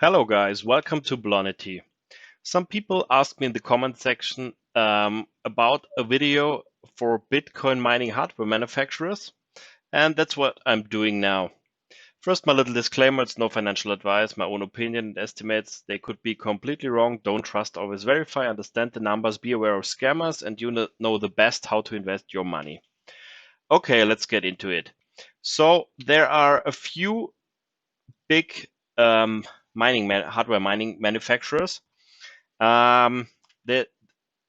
Hello guys, welcome to BLONITY. Some people asked me in the comment section about a video for Bitcoin mining hardware manufacturers, and that's what I'm doing now. First, my little disclaimer, it's no financial advice, my own opinion and estimates. They could be completely wrong. Don't trust, always verify, understand the numbers, be aware of scammers, and you know the best how to invest your money. Okay, let's get into it. So there are a few big hardware mining manufacturers. That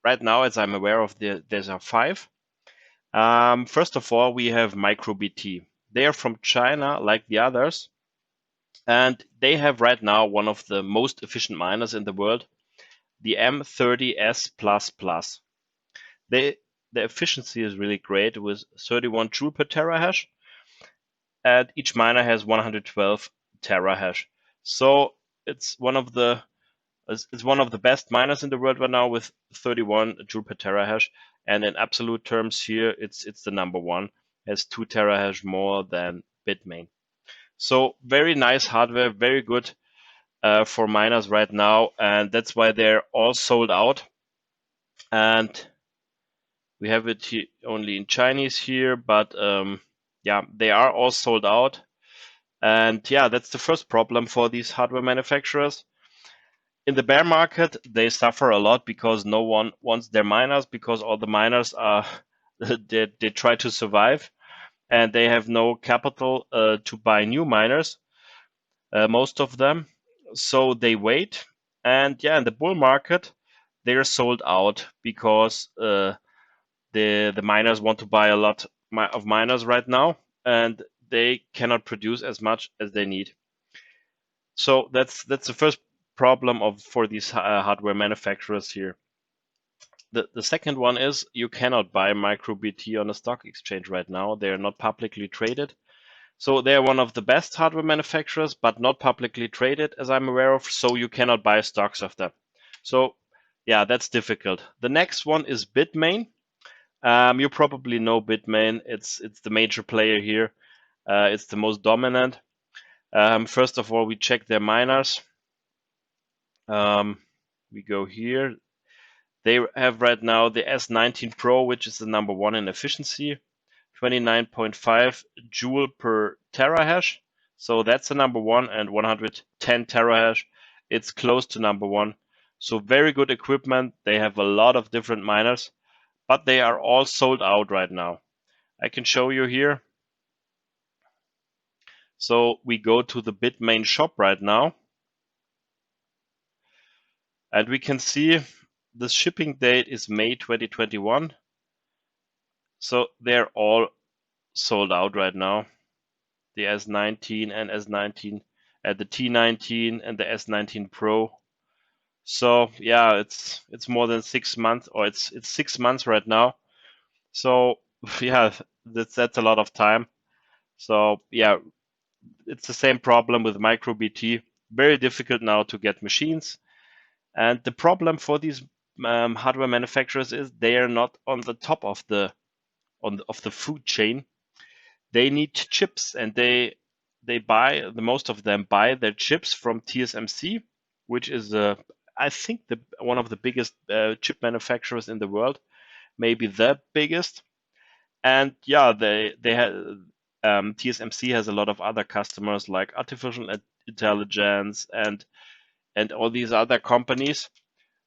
right now, as I'm aware of, there's are five. First of all, we have Microbt. They are from China, like the others, and they have right now one of the most efficient miners in the world, the M30S++. The efficiency is really great with 31 joule per terahash, and each miner has 112 terahash. So it's one of the best miners in the world right now with 31 joule per terahash, and in absolute terms here, it's the number one. Has 2 terahash more than Bitmain. So very nice hardware, very good for miners right now, and that's why they're all sold out. And we have it here only in Chinese here, but yeah, they are all sold out. And yeah, that's the first problem for these hardware manufacturers. In the bear market, they suffer a lot because no one wants their miners, because all the miners are they try to survive and they have no capital to buy new miners, most of them. So they wait. And yeah, in the bull market, they're sold out because the miners want to buy a lot of miners right now, and they cannot produce as much as they need. So that's the first problem for these hardware manufacturers here. The second one is you cannot buy Microbt on a stock exchange right now. They are not publicly traded. So they are one of the best hardware manufacturers, but not publicly traded, as I'm aware of. So you cannot buy stocks of them. So yeah, that's difficult. The next one is Bitmain. You probably know Bitmain. It's the major player here. It's the most dominant. First of all, we check their miners. We go here. They have right now the S19 Pro, which is the number one in efficiency, 29.5 joule per terahash. So that's the number one, and 110 terahash. It's close to number one. So very good equipment. They have a lot of different miners, but they are all sold out right now. I can show you here. So we go to the Bitmain shop right now, and we can see the shipping date is May 2021. So they're all sold out right now. The S19 and S19, the T19 and the S19 Pro. So yeah, it's more than 6 months, or it's 6 months right now. So yeah, that's a lot of time. So yeah, it's the same problem with Microbt. Very difficult now to get machines. And the problem for these hardware manufacturers is they are not on the top of the food chain. They need chips, and they buy, the most of them buy their chips from TSMC, which is I think one of the biggest chip manufacturers in the world, maybe the biggest. And yeah, TSMC has a lot of other customers like artificial intelligence and all these other companies,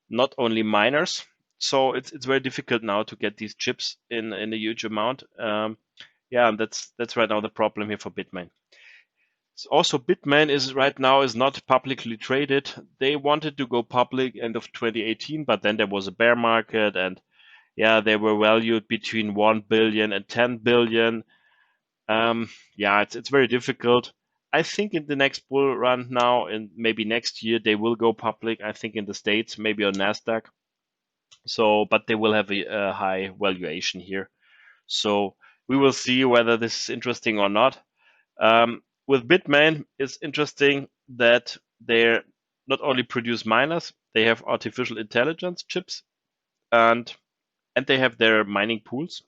not only miners. So it's very difficult now to get these chips in a huge amount. Yeah, and that's right now the problem here for Bitmain. Also, Bitmain is right now is not publicly traded. They wanted to go public end of 2018, but then there was a bear market, and yeah, they were valued between 1 billion and 10 billion. Yeah, it's very difficult. I think in the next bull run now, and maybe next year, they will go public. I think in the States, maybe on Nasdaq. So, but they will have a high valuation here. So we will see whether this is interesting or not. With Bitmain, it's interesting that they not only produce miners, they have artificial intelligence chips, and they have their mining pools.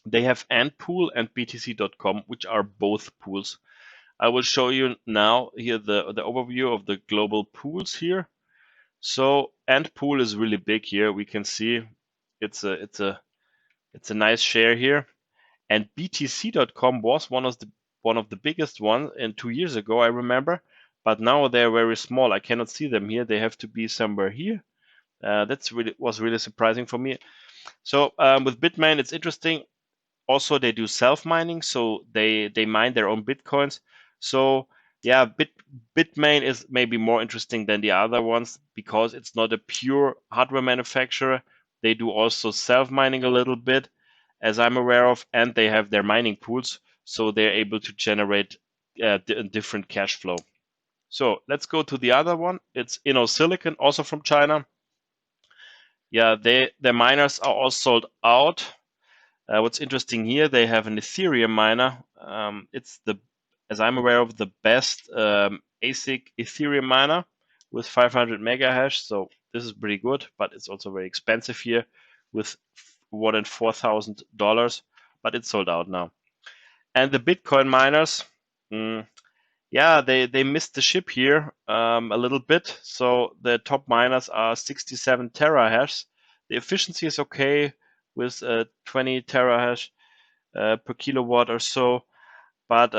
They have Antpool and BTC.com, which are both pools. I will show you now here the overview of the global pools here. So Ant pool is really big here. We can see it's a nice share here. And BTC.com was one of the biggest ones and 2 years ago, I remember. But now they're very small. I cannot see them here. They have to be somewhere here. Was really surprising for me. So with Bitmain, it's interesting. Also, they do self-mining, so they mine their own Bitcoins. So yeah, Bitmain is maybe more interesting than the other ones because it's not a pure hardware manufacturer. They do also self-mining a little bit, as I'm aware of, and they have their mining pools, so they're able to generate different cash flow. So let's go to the other one. It's Innosilicon, also from China. Yeah, their miners are all sold out. What's interesting here, they have an Ethereum miner. It's as I'm aware of, the best ASIC Ethereum miner with 500 mega hash. So this is pretty good, but it's also very expensive here with more than $4,000. But it's sold out now. And the Bitcoin miners, yeah, they missed the ship here a little bit. So the top miners are 67 terahash. The efficiency is okay with 20 terahash per kilowatt or so, but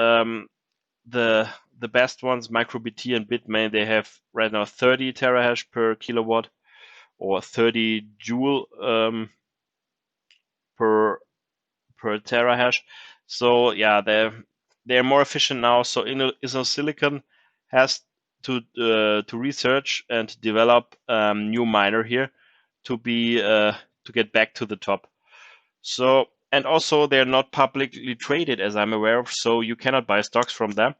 the best ones, Microbt and Bitmain, they have right now 30 terahash per kilowatt or 30 joule per terahash. So yeah, they're more efficient now. So Innosilicon has to research and develop new miner here to be to get back to the top. So and also they're not publicly traded, as I'm aware of, so you cannot buy stocks from them.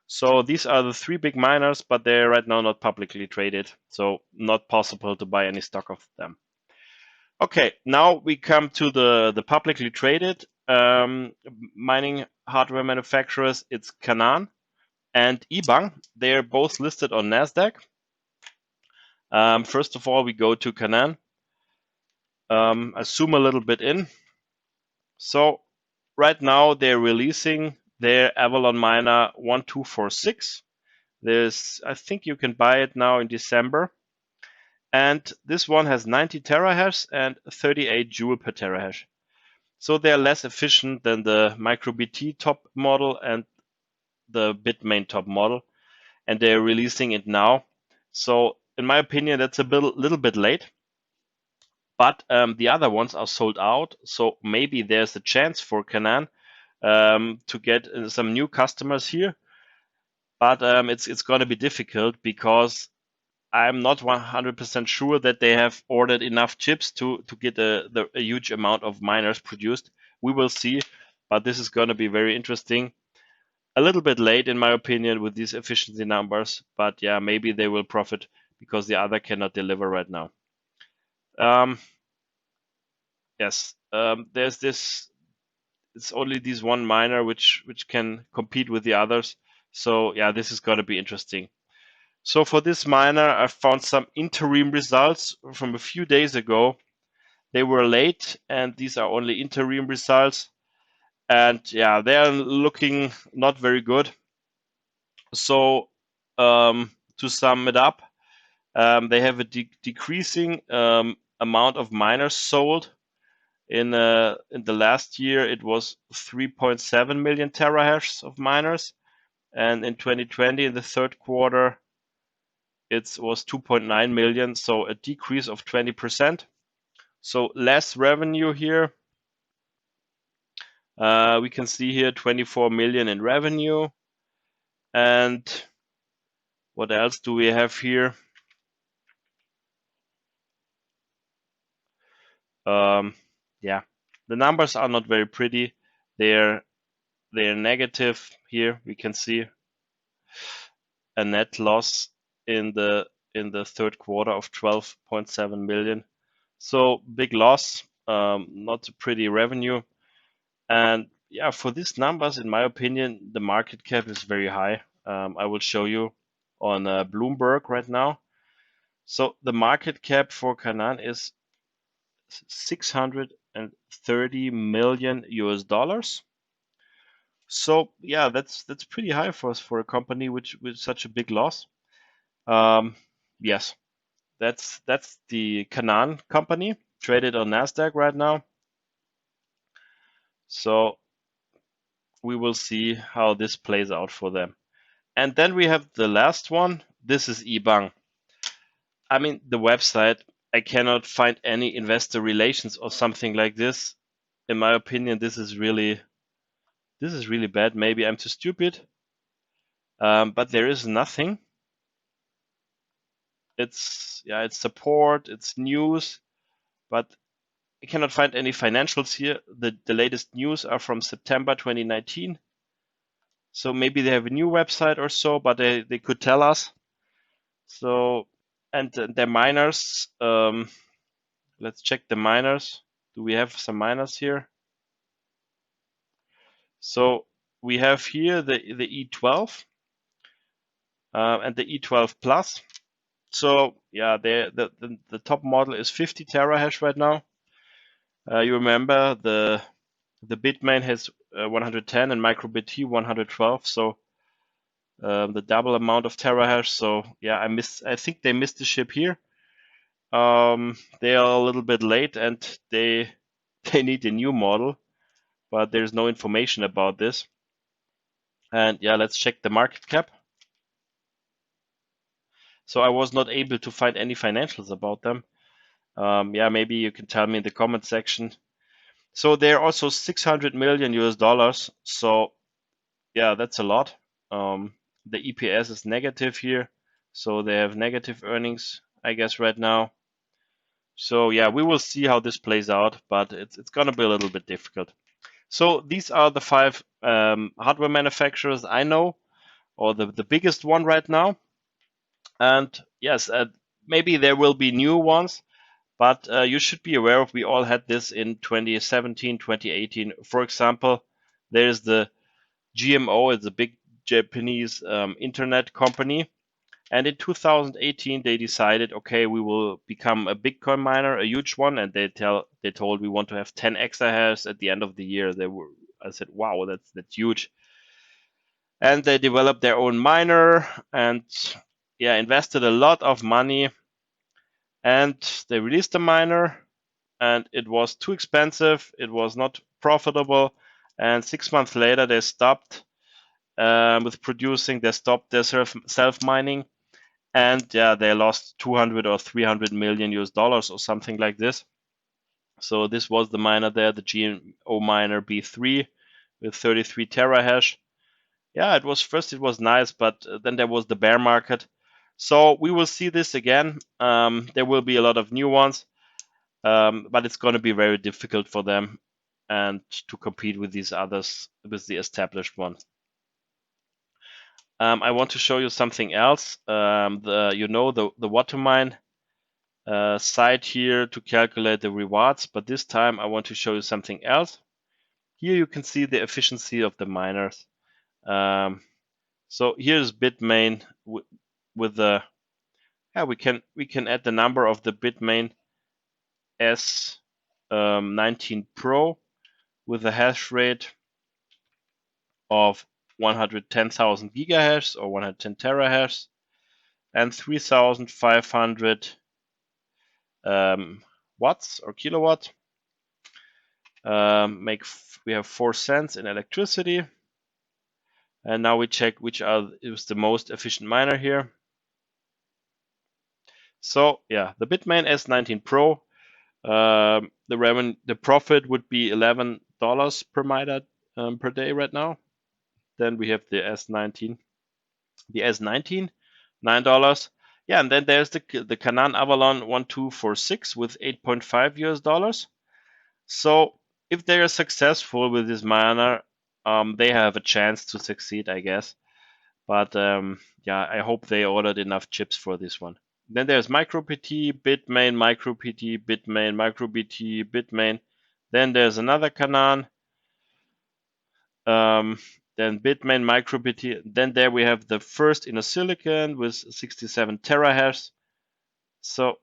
So these are the three big miners, but they're right now not publicly traded, so not possible to buy any stock of them. Okay, now we come to the publicly traded mining hardware manufacturers. It's Canaan and Ebang. They're both listed on Nasdaq. First of all, we go to Canaan. I zoom a little bit in. So right now they're releasing their Avalon Miner 1246. I think you can buy it now in December. And this one has 90 terahash and 38 joule per terahash. So they're less efficient than the Microbt top model and the Bitmain top model, and they're releasing it now. So in my opinion, that's a little bit late. But the other ones are sold out, so maybe there's a chance for Canaan to get some new customers here. But it's going to be difficult because I'm not 100% sure that they have ordered enough chips to get a huge amount of miners produced. We will see, but this is going to be very interesting. A little bit late, in my opinion, with these efficiency numbers, but yeah, maybe they will profit because the other cannot deliver right now. Yes, there's this. It's only this one miner which can compete with the others. So yeah, this is going to be interesting. So for this miner, I found some interim results from a few days ago. They were late, and these are only interim results. And yeah, they are looking not very good. So to sum it up, they have a decreasing amount of miners sold. In the last year, it was 3.7 million terahash of miners, and in 2020, in the third quarter, it was 2.9 million, so a decrease of 20%. So less revenue here. We can see here 24 million in revenue. And what else do we have here? Yeah, the numbers are not very pretty. They're negative here. We can see a net loss in the third quarter of 12.7 million. So big loss, not a pretty revenue. And yeah, for these numbers, in my opinion, the market cap is very high. I will show you on Bloomberg right now. So the market cap for Canaan is 630 million US dollars. So yeah, that's pretty high for us for a company which with such a big loss. Yes, that's the Canaan company traded on Nasdaq right now. So we will see how this plays out for them. And then we have the last one. This is Ebang. I mean, the website, I cannot find any investor relations or something like this. In my opinion, this is really bad. Maybe I'm too stupid. But there is nothing. It's support, it's news, but I cannot find any financials here. The latest news are from September 2019. So maybe they have a new website or so, but they could tell us. So, and their miners, let's check the miners. Do we have some miners here? So we have here the E12 and the E12 Plus. So yeah, the top model is 50 terahash right now. You remember the Bitmain has 110 and Microbt 112. So the double amount of terahash. So yeah, I think they missed the ship here. They are a little bit late and they need a new model, but there's no information about this. And yeah, let's check the market cap. So I was not able to find any financials about them. Yeah, maybe you can tell me in the comment section. So they're also 600 million US dollars. So yeah, that's a lot. The EPS is negative here. So they have negative earnings, I guess, right now. So yeah, we will see how this plays out, but it's going to be a little bit difficult. So these are the 5 hardware manufacturers I know, or the biggest one right now. And yes, maybe there will be new ones, but you should be aware of we all had this in 2017, 2018. For example, there's the GMO, it's a big Japanese internet company. And in 2018, they decided, okay, we will become a Bitcoin miner, a huge one, and they told we want to have 10 exahash at the end of the year. I said, wow, that's huge. And they developed their own miner and yeah, invested a lot of money. And they released the miner, and it was too expensive. It was not profitable. And 6 months later, they stopped with producing. They stopped their self mining. And yeah, they lost 200 or 300 million US dollars or something like this. So this was the miner there, the GMO miner B3 with 33 terahash. Yeah, it was nice, but then there was the bear market. So we will see this again. There will be a lot of new ones, but it's going to be very difficult for them and to compete with these others, with the established ones. I want to show you something else. The Watermine site here to calculate the rewards, but this time I want to show you something else. Here you can see the efficiency of the miners. So here's Bitmain with the we can add the number of the Bitmain S19 Pro with a hash rate of 110,000 gigahash or 110 terahash and 3,500 watts or kilowatt. We have 4 cents in electricity, and now we check which is the most efficient miner here. So yeah, the Bitmain S19 Pro, the profit would be $11 per miner per day right now. Then we have the S19, $9. Yeah, and then there's the Canaan Avalon 1246 with 8.5 US dollars. So if they are successful with this miner, they have a chance to succeed, I guess. But yeah, I hope they ordered enough chips for this one. Then there's Microbt, Bitmain, Microbt, Bitmain, Microbt, Bitmain. Then there's another Canaan. Then Bitmain, Microbt. Then there we have the first Innosilicon with 67 terahash. So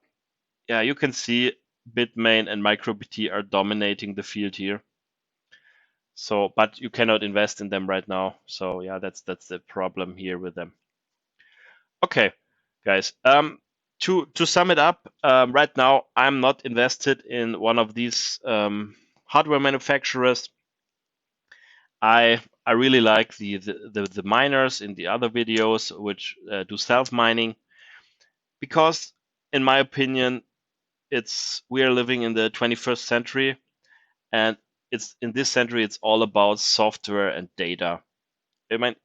yeah, you can see Bitmain and Microbt are dominating the field here. So, but you cannot invest in them right now. So yeah, that's the problem here with them. Okay, guys. To sum it up, right now I'm not invested in one of these hardware manufacturers. I really like the miners in the other videos which do self mining, because in my opinion we are living in the 21st century, and it's in this century it's all about software and data. I mean,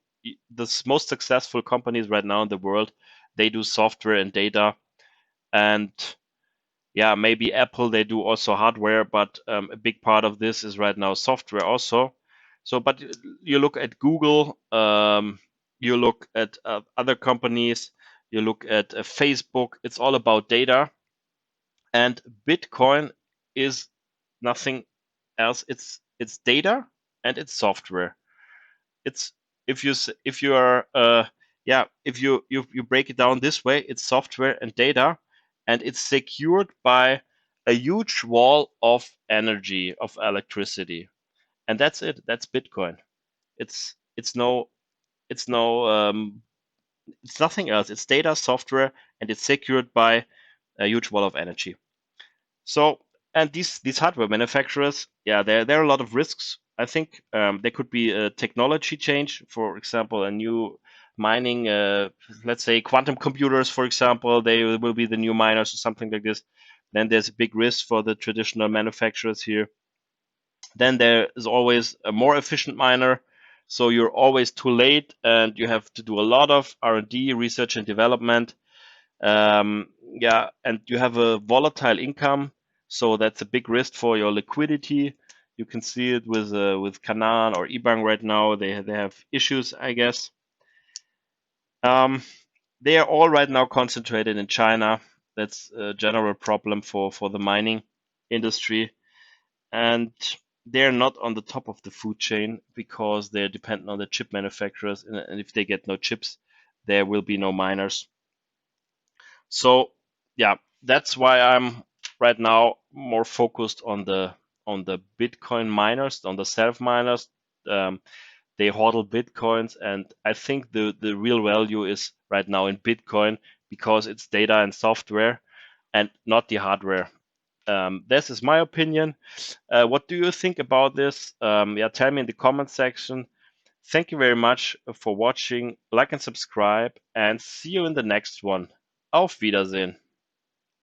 the most successful companies right now in the world, they do software and data, and yeah, maybe Apple, they do also hardware, but a big part of this is right now software also. So, but you look at Google, you look at other companies, you look at Facebook, it's all about data. And Bitcoin is nothing else. It's data and it's software. It's if you are yeah, if you break it down this way, it's software and data, and it's secured by a huge wall of energy, of electricity, and that's it. That's Bitcoin. It's no it's no it's nothing else. It's data, software, and it's secured by a huge wall of energy. So, and these hardware manufacturers, yeah, there are a lot of risks. I think there could be a technology change, for example, a new mining, let's say quantum computers, for example, they will be the new miners or something like this. Then there's a big risk for the traditional manufacturers here. Then there is always a more efficient miner, so you're always too late, and you have to do a lot of R&D, research and development. Yeah, and you have a volatile income, so that's a big risk for your liquidity. You can see it with Canaan or Ebang right now. They have issues, I guess. They are all right now concentrated in China. That's a general problem for the mining industry, and they're not on the top of the food chain because they're dependent on the chip manufacturers, and if they get no chips, there will be no miners. So yeah, that's why I'm right now more focused on the Bitcoin miners, on the self miners. Um, they hodl Bitcoins, and I think the real value is right now in Bitcoin because it's data and software and not the hardware. This is my opinion. What do you think about this? Yeah, tell me in the comment section. Thank you very much for watching. Like and subscribe, and see you in the next one. Auf Wiedersehen.